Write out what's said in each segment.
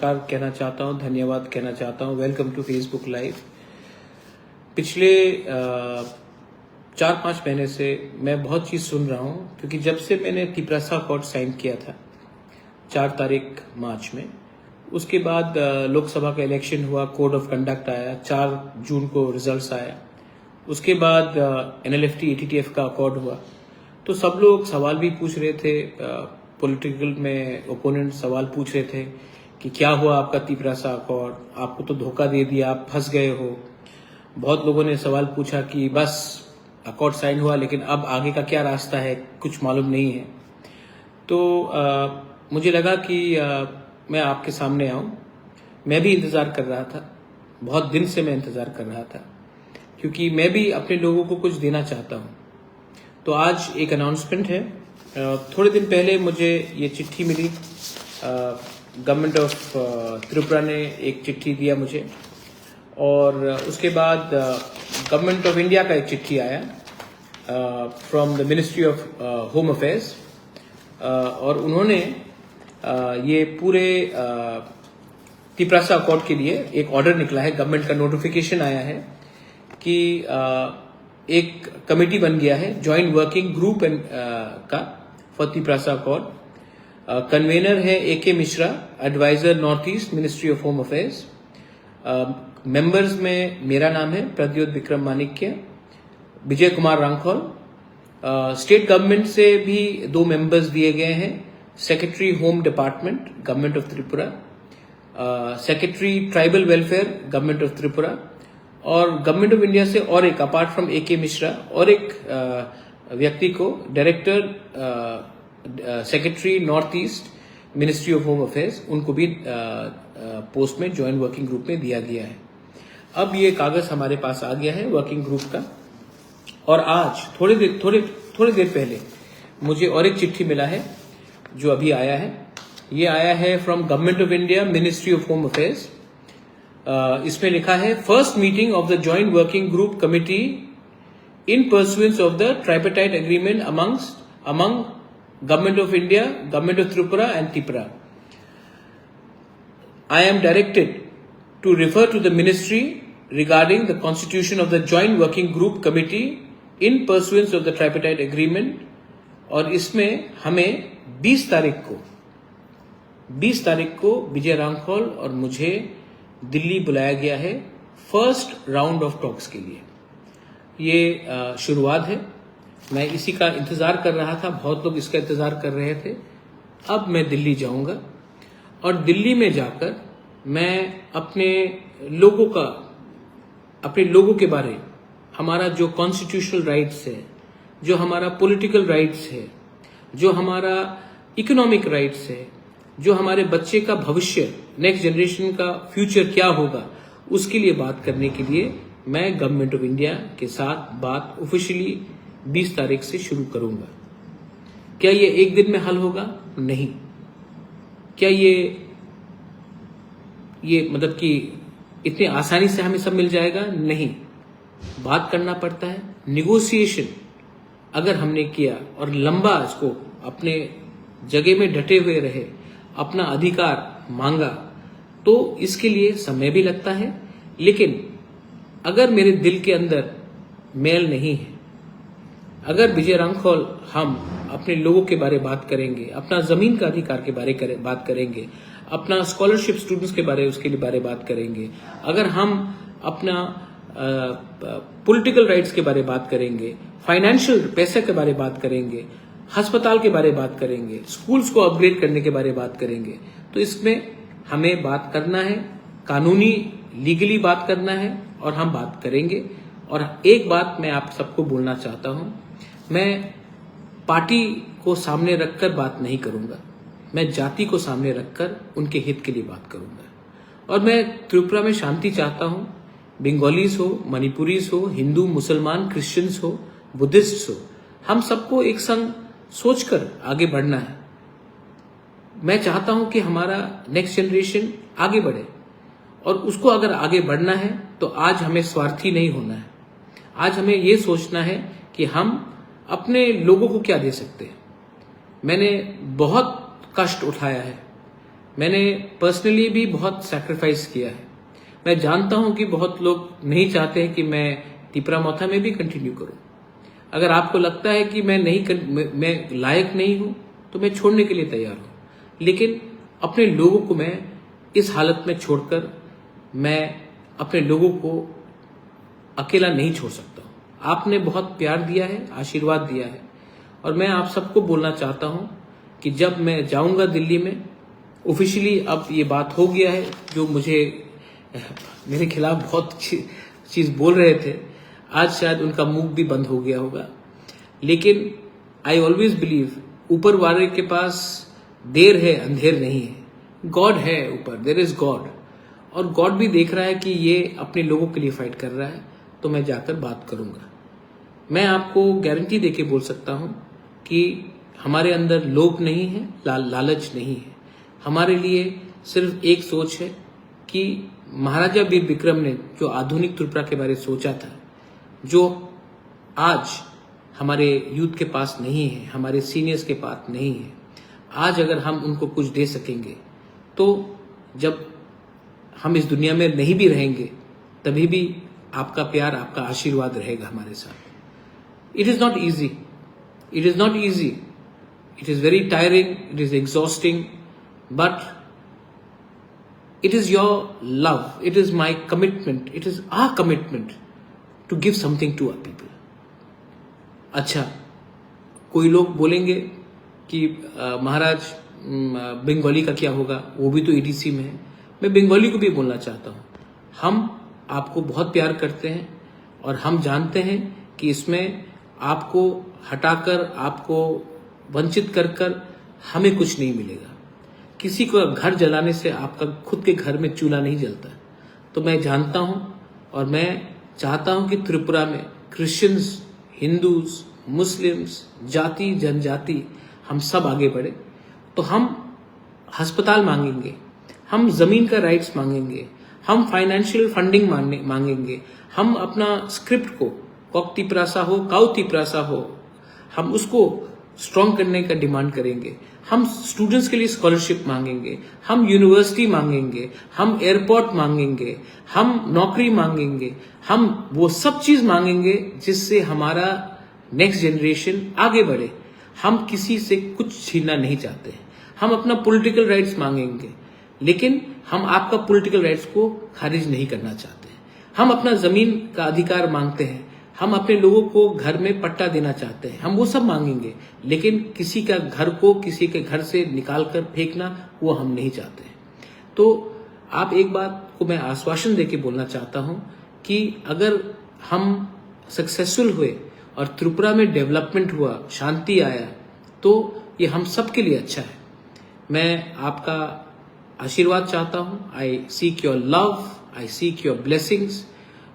नमस्कार कहना चाहता हूँ, धन्यवाद कहना चाहता हूँ। Welcome to Facebook live. पिछले 4-5 महीने से मैं बहुत चीज़ सुन रहा हूँ, क्योंकि जब से मैंने तिपरासा अकॉर्ड साइन किया था 4 तारीख मार्च में, उसके बाद लोकसभा का इलेक्शन हुआ, कोड ऑफ कंडक्ट आया, 4 जून को रिजल्ट्स आया, उसके बाद NLFT ATTF का अकॉर्ड हुआ। तो सब लोग सवाल भी पूछ रहे थे, पॉलिटिकल में ओपोनेंट सवाल पूछ रहे थे कि क्या हुआ आपका तिपरासा अकॉर्ड, आपको तो धोखा दे दिया, आप फंस गए हो। बहुत लोगों ने सवाल पूछा कि बस अकॉर्ड साइन हुआ, लेकिन अब आगे का क्या रास्ता है, कुछ मालूम नहीं है। तो मुझे लगा कि मैं आपके सामने आऊं। मैं भी इंतज़ार कर रहा था, बहुत दिन से मैं इंतज़ार कर रहा था, क्योंकि मैं भी अपने लोगों को कुछ देना चाहता हूं। तो आज एक अनाउंसमेंट है। थोड़े दिन पहले मुझे ये चिट्ठी मिली, गवर्नमेंट ऑफ त्रिपुरा ने एक चिट्ठी दिया मुझे, और उसके बाद गवर्नमेंट ऑफ इंडिया का एक चिट्ठी आया from the ministry of home affairs, और उन्होंने ये पूरे तिपरासा अकॉर्ड के लिए एक ऑर्डर निकला है, गवर्नमेंट का नोटिफिकेशन आया है कि एक कमेटी बन गया है, जॉइंट वर्किंग ग्रुप का फॉर तिपरासा अकॉर्ड। कन्वेनर है AK Mishra, adviser North East ministry of home affairs. Members में मेरा नाम है प्रद्योत विक्रम मानिक्य, विजय कुमार रांखौल। स्टेट गवर्नमेंट से भी 2 मेंबर्स दिए गए हैं, secretary home department government of Tripura, secretary tribal welfare government of Tripura, और गवर्नमेंट ऑफ इंडिया से और एक अपार्ट फ्रॉम AK मिश्रा और एक व्यक्ति को director secretary north East ministry of home affairs, उनको भी पोस्ट में जॉइंट वर्किंग ग्रुप में दिया गया है। अब ये कागज हमारे पास आ गया है वर्किंग ग्रुप का, और आज थोड़ी देर पहले मुझे और एक चिट्ठी मिला है जो अभी आया है। ये आया है from government of India ministry of home affairs. इसमें लिखा है, first meeting of the joint working group committee in pursuance of the tripartite agreement among government of India, government of Tripura and Tripura. I am directed to refer to the ministry regarding the constitution of the joint working group committee in pursuance of the tripartite agreement, और इसमें हमें 20 तारीख को विजय रांखौल और मुझे दिल्ली बुलाया गया है फर्स्ट राउंड ऑफ टॉक्स के लिए। ये शुरुआत है, मैं इसी का इंतजार कर रहा था, बहुत लोग इसका इंतजार कर रहे थे। अब मैं दिल्ली जाऊंगा, और दिल्ली में जाकर मैं अपने लोगों के बारे, हमारा जो कॉन्स्टिट्यूशनल राइट्स है, जो हमारा पॉलिटिकल राइट्स है, जो हमारा इकोनॉमिक राइट्स है, जो हमारे बच्चे का भविष्य, नेक्स्ट जनरेशन का फ्यूचर क्या होगा, उसके लिए बात करने के लिए मैं गवर्नमेंट ऑफ इंडिया के साथ बात ऑफिशियली 20 तारीख से शुरू करूंगा। क्या ये एक दिन में हल होगा? नहीं। क्या ये मतलब कि इतनी आसानी से हमें सब मिल जाएगा? नहीं। बात करना पड़ता है, निगोशिएशन अगर हमने किया और लंबा इसको अपने जगह में डटे हुए रहे, अपना अधिकार मांगा, तो इसके लिए समय भी लगता है। लेकिन अगर मेरे दिल के अंदर मेल नहीं है, अगर विजय रांखौल हम अपने लोगों के बारे बात करेंगे, अपना जमीन का अधिकार के बारे बात करेंगे, अपना स्कॉलरशिप स्टूडेंट्स के बारे उसके लिए बारे बात करेंगे, अगर हम अपना पॉलिटिकल राइट्स के बारे बात करेंगे, फाइनेंशियल पैसे के बारे बात करेंगे, अस्पताल के बारे बात करेंगे, स्कूल्स को अपग्रेड करने के बारे बात करेंगे, तो इसमें हमें बात करना है, कानूनी लीगली बात करना है, और हम बात करेंगे। और एक बात मैं आप सबको बोलना चाहता हूं, मैं पार्टी को सामने रखकर बात नहीं करूंगा, मैं जाति को सामने रखकर उनके हित के लिए बात करूंगा। और मैं त्रिपुरा में शांति चाहता हूं, बंगालीज हो, मणिपुरीज हो, हिंदू, मुसलमान, क्रिश्चियंस हो, बुद्धिस्ट हो, हम सबको एक संग सोचकर आगे बढ़ना है। मैं चाहता हूं कि हमारा नेक्स्ट जनरेशन आगे बढ़े, और उसको अगर आगे बढ़ना है तो आज हमें स्वार्थी नहीं होना है। आज हमें ये सोचना है कि हम अपने लोगों को क्या दे सकते हैं। मैंने बहुत कष्ट उठाया है, मैंने पर्सनली भी बहुत सैक्रिफाइस किया है। मैं जानता हूं कि बहुत लोग नहीं चाहते हैं कि मैं तिपरामोथा में भी कंटिन्यू करूं। अगर आपको लगता है कि मैं लायक नहीं हूं तो मैं छोड़ने के लिए तैयार हूं, लेकिन अपने लोगों को मैं इस हालत में छोड़कर मैं अपने लोगों को अकेला नहीं छोड़ सकता हूं। आपने बहुत प्यार दिया है, आशीर्वाद दिया है, और मैं आप सबको बोलना चाहता हूं कि जब मैं जाऊंगा दिल्ली में ऑफिशियली, अब ये बात हो गया है, जो मुझे मेरे खिलाफ बहुत चीज बोल रहे थे, आज शायद उनका मुंह भी बंद हो गया होगा, लेकिन आई ऑलवेज बिलीव ऊपर वाले के पास देर है अंधेर नहीं है। गॉड है ऊपर, देयर इज गॉड, और गॉड भी देख रहा है कि ये अपने लोगों के लिए फाइट कर रहा है, तो मैं जाकर बात करूंगा। मैं आपको गारंटी देके बोल सकता हूं कि हमारे अंदर लोभ नहीं है, लालच नहीं है। हमारे लिए सिर्फ एक सोच है कि महाराजा वीर विक्रम ने जो आधुनिक त्रिपुरा के बारे में सोचा था, जो आज हमारे यूथ के पास नहीं है, हमारे सीनियर्स के पास नहीं है, आज अगर हम उनको कुछ दे सकेंगे तो जब हम इस दुनिया में नहीं भी रहेंगे तभी भी आपका प्यार, आपका आशीर्वाद रहेगा हमारे साथ। It is not easy, it is not easy, it is very tiring, it is exhausting, but it is your love, it is my commitment, it is our commitment to give something to our people. अच्छा, कोई लोग बोलेंगे कि महाराज बंगाली का क्या होगा, वो भी तो ईटीसी में है। मैं बंगाली को भी बोलना चाहता हूँ, हम आपको बहुत प्यार करते हैं और हम जानते हैं कि इसमें आपको हटाकर, आपको वंचित कर हमें कुछ नहीं मिलेगा। किसी को घर जलाने से आपका खुद के घर में चूल्हा नहीं जलता। तो मैं जानता हूं और मैं चाहता हूं कि त्रिपुरा में क्रिश्चियंस, हिंदूज, मुस्लिम्स, जाति जनजाति हम सब आगे बढ़े। तो हम अस्पताल मांगेंगे, हम जमीन का राइट्स मांगेंगे, हम फाइनेंशियल फंडिंग मांगेंगे, हम अपना स्क्रिप्ट को कॉक तिपरासा हो, काउ तिपरासा हो, हम उसको स्ट्रॉन्ग करने का डिमांड करेंगे। हम स्टूडेंट्स के लिए स्कॉलरशिप मांगेंगे, हम यूनिवर्सिटी मांगेंगे, हम एयरपोर्ट मांगेंगे, हम नौकरी मांगेंगे, हम वो सब चीज मांगेंगे जिससे हमारा नेक्स्ट जनरेशन आगे बढ़े। हम किसी से कुछ छीनना नहीं चाहते हैं। हम अपना पॉलिटिकल राइट्स मांगेंगे, लेकिन हम आपका पॉलिटिकल राइट्स को खारिज नहीं करना चाहते हैं। हम अपना जमीन का अधिकार मांगते हैं, हम अपने लोगों को घर में पट्टा देना चाहते हैं, हम वो सब मांगेंगे, लेकिन किसी का घर को किसी के घर से निकाल कर फेंकना वो हम नहीं चाहते हैं। तो आप एक बात को मैं आश्वासन देके बोलना चाहता हूं कि अगर हम सक्सेसफुल हुए और त्रिपुरा में डेवलपमेंट हुआ, शांति आया, तो ये हम सब के लिए अच्छा है। मैं आपका आशीर्वाद चाहता हूं। आई seek your love, I seek your blessings.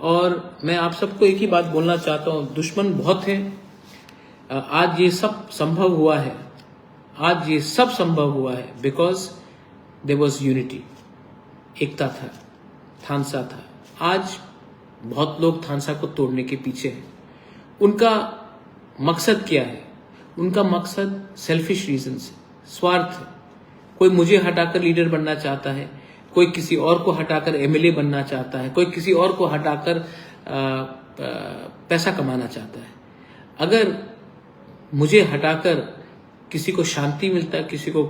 और मैं आप सबको एक ही बात बोलना चाहता हूं, दुश्मन बहुत हैं। आज ये सब संभव हुआ है, आज ये सब संभव हुआ है बिकॉज देयर वाज यूनिटी, एकता था, थानसा था। आज बहुत लोग थानसा को तोड़ने के पीछे हैं। उनका मकसद क्या है? उनका मकसद सेल्फिश रीजन से, स्वार्थ है। कोई मुझे हटाकर लीडर बनना चाहता है, कोई किसी और को हटाकर एमएलए बनना चाहता है, कोई किसी और को हटाकर पैसा कमाना चाहता है। अगर मुझे हटाकर किसी को शांति मिलता है, किसी को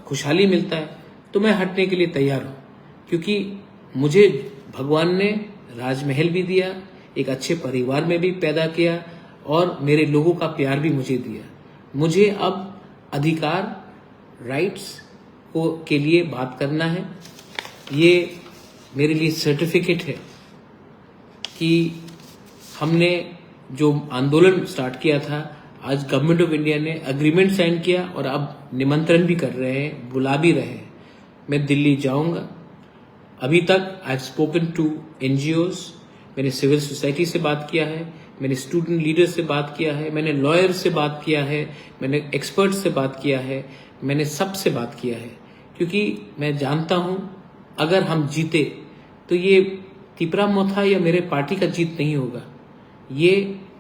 खुशहाली मिलता है, तो मैं हटने के लिए तैयार हूं, क्योंकि मुझे भगवान ने राजमहल भी दिया, एक अच्छे परिवार में भी पैदा किया और मेरे लोगों का प्यार भी मुझे दिया। मुझे अब अधिकार, राइट्स को के लिए बात करना है। ये मेरे लिए सर्टिफिकेट है कि हमने जो आंदोलन स्टार्ट किया था, आज गवर्नमेंट ऑफ इंडिया ने एग्रीमेंट साइन किया और अब निमंत्रण भी कर रहे हैं, बुला भी रहे हैं। मैं दिल्ली जाऊंगा। अभी तक I have spoken to NGOs, मैंने सिविल सोसाइटी से बात किया है, मैंने स्टूडेंट लीडर से बात किया है, मैंने लॉयर से बात किया है, मैंने एक्सपर्ट से बात किया है, मैंने सबसे बात किया है, क्योंकि मैं जानता हूं अगर हम जीते तो ये तिपरामोथा या मेरे पार्टी का जीत नहीं होगा। ये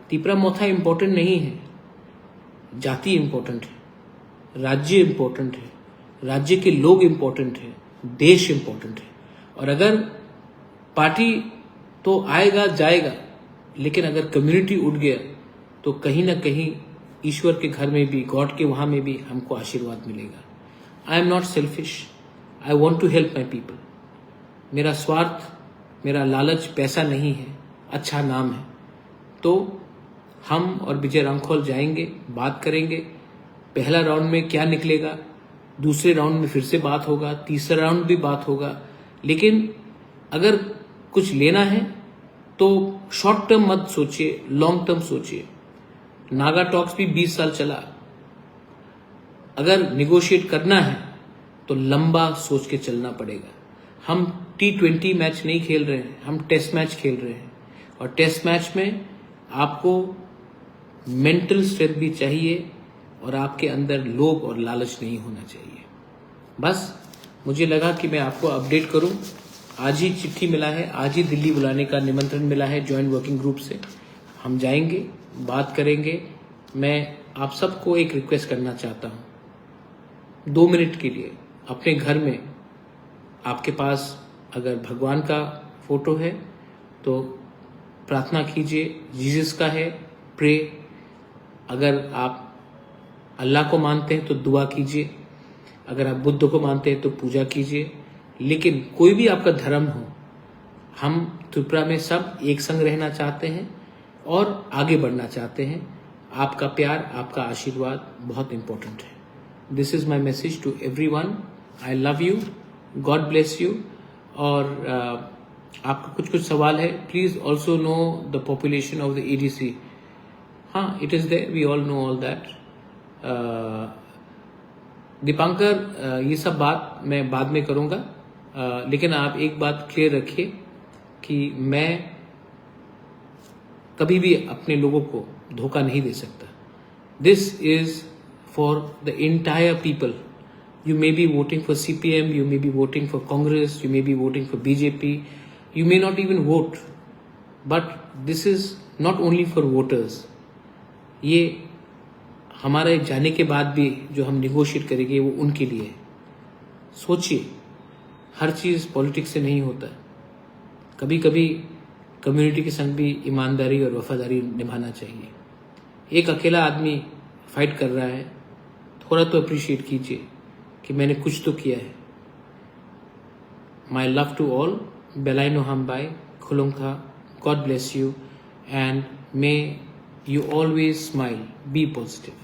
तिपरामोथा इम्पोर्टेंट नहीं है, जाति इम्पोर्टेंट है, राज्य इम्पोर्टेंट है। राज्य के लोग इम्पोर्टेंट हैं, देश इम्पोर्टेंट है। और अगर पार्टी तो आएगा जाएगा, लेकिन अगर कम्युनिटी उठ गया तो कहीं ना कहीं ईश्वर के घर में भी, गॉड के वहां में भी हमको आशीर्वाद मिलेगा। I am not selfish, I want to help my people. मेरा स्वार्थ, मेरा लालच पैसा नहीं है, अच्छा नाम है। तो हम और विजय रामखोल जाएंगे, बात करेंगे। पहला राउंड में क्या निकलेगा, दूसरे राउंड में फिर से बात होगा, तीसरा राउंड भी बात होगा। लेकिन अगर कुछ लेना है तो शॉर्ट टर्म मत सोचिए, लॉन्ग टर्म सोचिए। नागा टॉक्स भी 20 साल चला। अगर निगोशिएट करना है तो लंबा सोच के चलना पड़ेगा। हम T20 मैच नहीं खेल रहे हैं, हम टेस्ट मैच खेल रहे हैं। और टेस्ट मैच में आपको मेंटल स्ट्रेंथ भी चाहिए और आपके अंदर लोभ और लालच नहीं होना चाहिए। बस मुझे लगा कि मैं आपको अपडेट करूं। आज ही चिट्ठी मिला है, आज ही दिल्ली बुलाने का निमंत्रण मिला है जॉइंट वर्किंग ग्रुप से। हम जाएंगे, बात करेंगे। मैं आप सबको एक रिक्वेस्ट करना चाहता हूं, 2 मिनट के लिए अपने घर में, आपके पास अगर भगवान का फोटो है तो प्रार्थना कीजिए, जीसस का है, प्रे। अगर आप अल्लाह को मानते हैं तो दुआ कीजिए, अगर आप बुद्ध को मानते हैं तो पूजा कीजिए। लेकिन कोई भी आपका धर्म हो, हम त्रिपुरा में सब एक संग रहना चाहते हैं और आगे बढ़ना चाहते हैं। आपका प्यार, आपका आशीर्वाद बहुत इंपॉर्टेंट है। This is my message to everyone. I love you, God bless you. और आपका कुछ सवाल है, please also know the population of the ADC। हाँ, it is there, we all know all that. Dipankar, ये सब बात मैं बाद में करूंगा। लेकिन आप एक बात क्लियर रखिए कि मैं कभी भी अपने लोगों को धोखा नहीं दे सकता। This is for the entire people. You may be voting for CPM, you may be voting for Congress, you may be voting for BJP, you may not even vote. But this is not only for voters. ये हमारे जाने के बाद भी जो हम negotiate करेंगे वो उनके लिए है। सोचिए, हर चीज़ पॉलिटिक्स से नहीं होता। कभी कभी कम्युनिटी के संग भी ईमानदारी और वफादारी निभाना चाहिए। एक अकेला आदमी फाइट कर रहा है, थोड़ा तो अप्रिशिएट कीजिए कि मैंने कुछ तो किया है। माई लव टू ऑल, बेलाइनो हमबाई, खुलुंखा, God bless you and may you always smile, be positive.